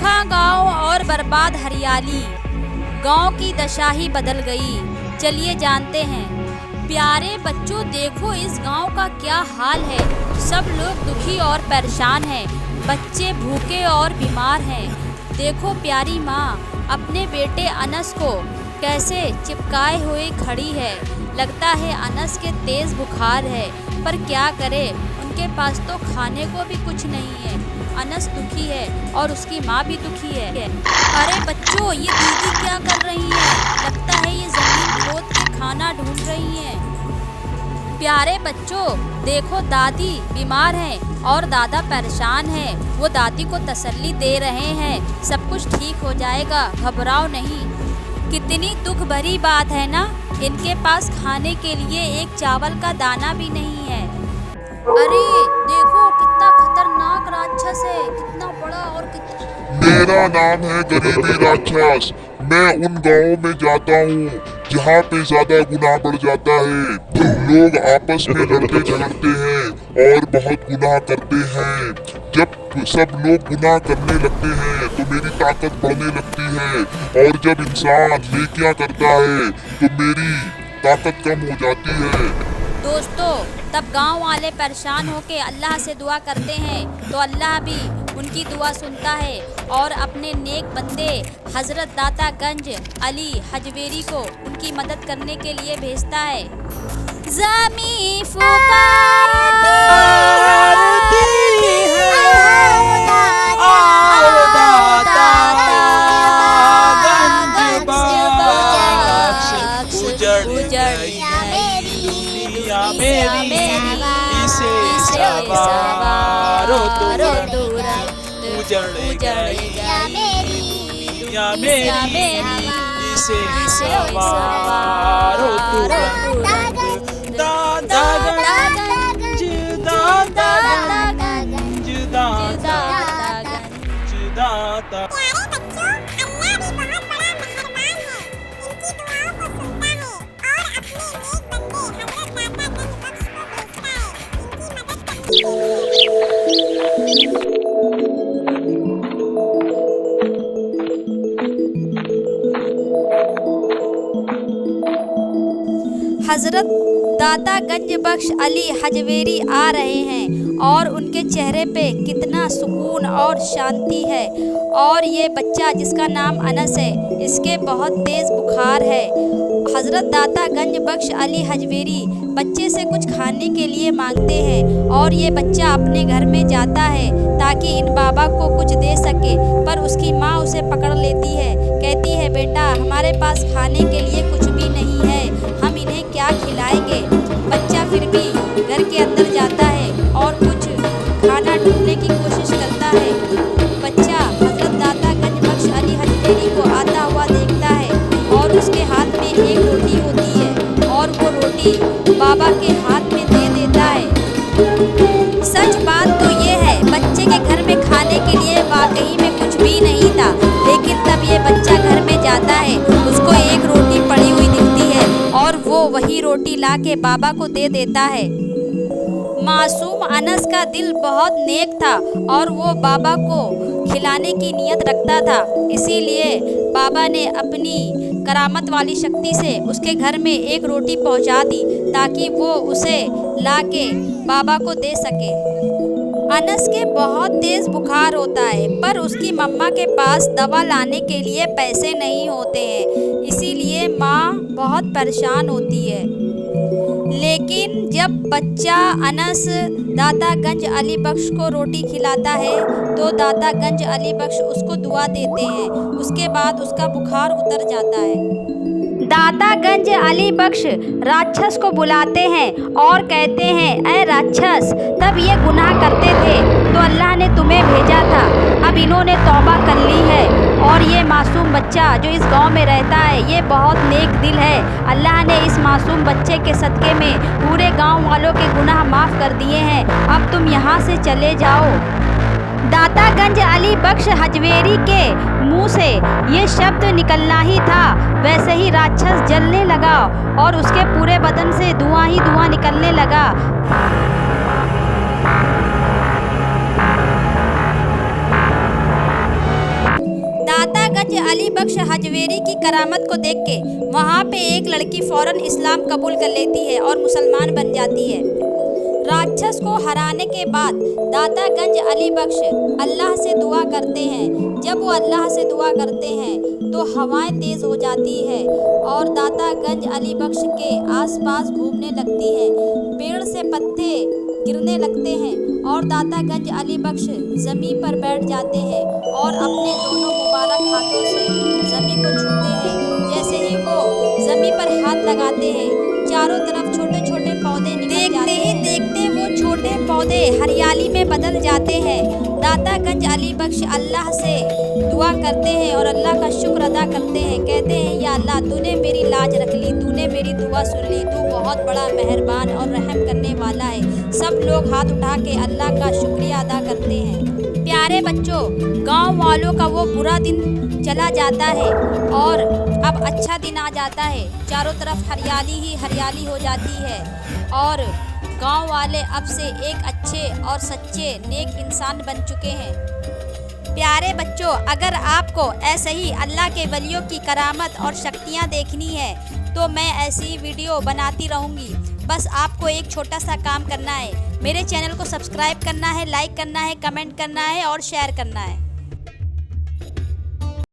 सूखा गांव और बर्बाद हरियाली, गांव की दशा ही बदल गई। चलिए जानते हैं। प्यारे बच्चों, देखो इस गांव का क्या हाल है। सब लोग दुखी और परेशान हैं। बच्चे भूखे और बीमार हैं। देखो प्यारी माँ अपने बेटे अनस को कैसे चिपकाए हुए खड़ी है। लगता है अनस के तेज बुखार है, पर क्या करे, उनके पास तो खाने को भी कुछ नहीं है। अनस दुखी है और उसकी माँ भी दुखी है। अरे बच्चों, ये दीदी क्या कर रही है? लगता है ये जमीन खोद के खाना ढूंढ रही है। प्यारे बच्चों, देखो दादी बीमार हैं और दादा परेशान हैं। वो दादी को तसल्ली दे रहे हैं, सब कुछ ठीक हो जाएगा, घबराओ नहीं। कितनी दुख भरी बात है ना, इनके पास खाने के लिए एक चावल का दाना भी नहीं है। अरे देखो कितना खतरनाक राक्षस है, कितना बड़ा और कितना। मेरा नाम है गरीबी राक्षस। मैं उन गांवों में जाता हूँ जहाँ पे ज्यादा गुनाह बढ़ जाता है। लोग आपस में लड़ते झगड़ते हैं और बहुत गुनाह करते हैं। जब सब लोग गुनाह करने लगते हैं तो मेरी ताकत बढ़ने लगती है, और जब इंसान नेकियां करता है तो मेरी ताकत कम हो जाती है। दोस्तों, तब गांव वाले परेशान होके अल्लाह से दुआ करते हैं, तो अल्लाह भी उनकी दुआ सुनता है और अपने नेक बंदे हजरत दाता गंज अली हजवेरी को उनकी मदद करने के लिए भेजता है। ज़मीं पुकारती है, आओ दाता गंज बख्श, उजड़ गई दुनिया मेरी, इसे सवारो तुरंत, उजड़ गई दुनिया मेरी, इसे सवारो तुरंत। दादा गंज, दादा गंज, दादा गंज, दाता। हजरत दाता गंज बख्श अली हजवेरी आ रहे हैं और उनके चेहरे पे कितना सुकून और शांति है। और ये बच्चा जिसका नाम अनस है, इसके बहुत तेज़ बुखार है। हजरत दाता गंज बख्श अली हजवेरी बच्चे से कुछ खाने के लिए मांगते हैं और ये बच्चा अपने घर में जाता है ताकि इन बाबा को कुछ दे सके, पर उसकी माँ उसे पकड़ लेती है। कहती है, बेटा हमारे पास खाने के लिए कुछ भी नहीं है, हम इन्हें क्या खिलाएंगे। बच्चा फिर भी घर के अंदर जाता है और कुछ खाना ढूंढने की कोशिश करता है। बच्चा हजरत दाता गंज बख्श अली हजवेरी को आता हुआ देखता है और उसके हाथ में एक रोटी होती है और वो रोटी बाबा के हाथ में दे देता है। सच बात तो ये है, बच्चे के घर में खाने के लिए वाकई में कुछ भी नहीं था, लेकिन तब ये बच्चा घर में जाता है, उसको एक रोटी पड़ी हुई दिखती है और वो वही रोटी ला के बाबा को दे देता है। मासूम अनस का दिल बहुत नेक था और वो बाबा को खिलाने की नीयत रखता था, इसीलिए बाबा ने अपनी करामत वाली शक्ति से उसके घर में एक रोटी पहुंचा दी ताकि वो उसे लाके बाबा को दे सके। अनस के बहुत तेज़ बुखार होता है, पर उसकी मम्मा के पास दवा लाने के लिए पैसे नहीं होते हैं, इसीलिए माँ बहुत परेशान होती है। लेकिन जब बच्चा अनस दाता गंज अली बख्श को रोटी खिलाता है तो दाता गंज अली बख्श उसको दुआ देते हैं। उसके बाद उसका बुखार उतर जाता है। दाता गंज अली बख्श राक्षस को बुलाते हैं और कहते हैं, ऐ राक्षस, तब ये गुनाह करते थे तो अल्लाह ने तुम्हें भेजा था, अब इन्होंने तौबा कर ली है और ये मासूम बच्चा जो इस गांव में रहता है ये बहुत नेक दिल है। अल्लाह ने इस मासूम बच्चे के सदक़े में पूरे गांव वालों के गुनाह माफ़ कर दिए हैं, अब तुम यहाँ से चले जाओ। दाता गंज अली बख्श हजवेरी के मुंह से ये शब्द निकलना ही था, वैसे ही राक्षस जलने लगा और उसके पूरे बदन से धुआं ही धुआं निकलने लगा। गंज अली बख्श हजवेरी की करामत को देख के वहाँ पे एक लड़की फौरन इस्लाम कबूल कर लेती है और मुसलमान बन जाती है। राक्षस को हराने के बाद दाता गंज अली बख्श अल्लाह से दुआ करते हैं। जब वो अल्लाह से दुआ करते हैं तो हवाएं तेज़ हो जाती है और दाता गंज अली बख्श के आसपास घूमने लगती है। पेड़ से पत्ते गिरने लगते हैं और दाता गंज अली बख्श ज़मीन पर बैठ जाते हैं और अपने दोनों मुबारक हाथों से ज़मीन को छूते हैं। जैसे ही वो ज़मीन पर हाथ लगाते हैं चारों तरफ छोटे छोटे पौधे निकल जाते हैं। देखते वो छोटे पौधे हरियाली में बदल जाते हैं। दाता गंज अली बख्श अल्लाह से दुआ करते हैं और अल्लाह का शुक्र अदा करते हैं। कहते हैं या अल्लाह तूने मेरी लाज रख ली, तूने मेरी दुआ सुन ली, तू बहुत बड़ा मेहरबान और रहम करने वाला है। सब लोग हाथ उठा के अल्लाह का शुक्रिया अदा करते हैं। प्यारे बच्चों, गांव वालों का वो बुरा दिन चला जाता है और अब अच्छा दिन आ जाता है। चारों तरफ हरियाली ही हरियाली हो जाती है और गांव वाले अब से एक अच्छे और सच्चे नेक इंसान बन चुके हैं। प्यारे बच्चों, अगर आपको ऐसे ही अल्लाह के वलियों की करामत और शक्तियाँ देखनी है तो मैं ऐसी वीडियो बनाती रहूँगी। बस आपको एक छोटा सा काम करना है, मेरे चैनल को सब्सक्राइब करना है, लाइक करना है, कमेंट करना है और शेयर करना है।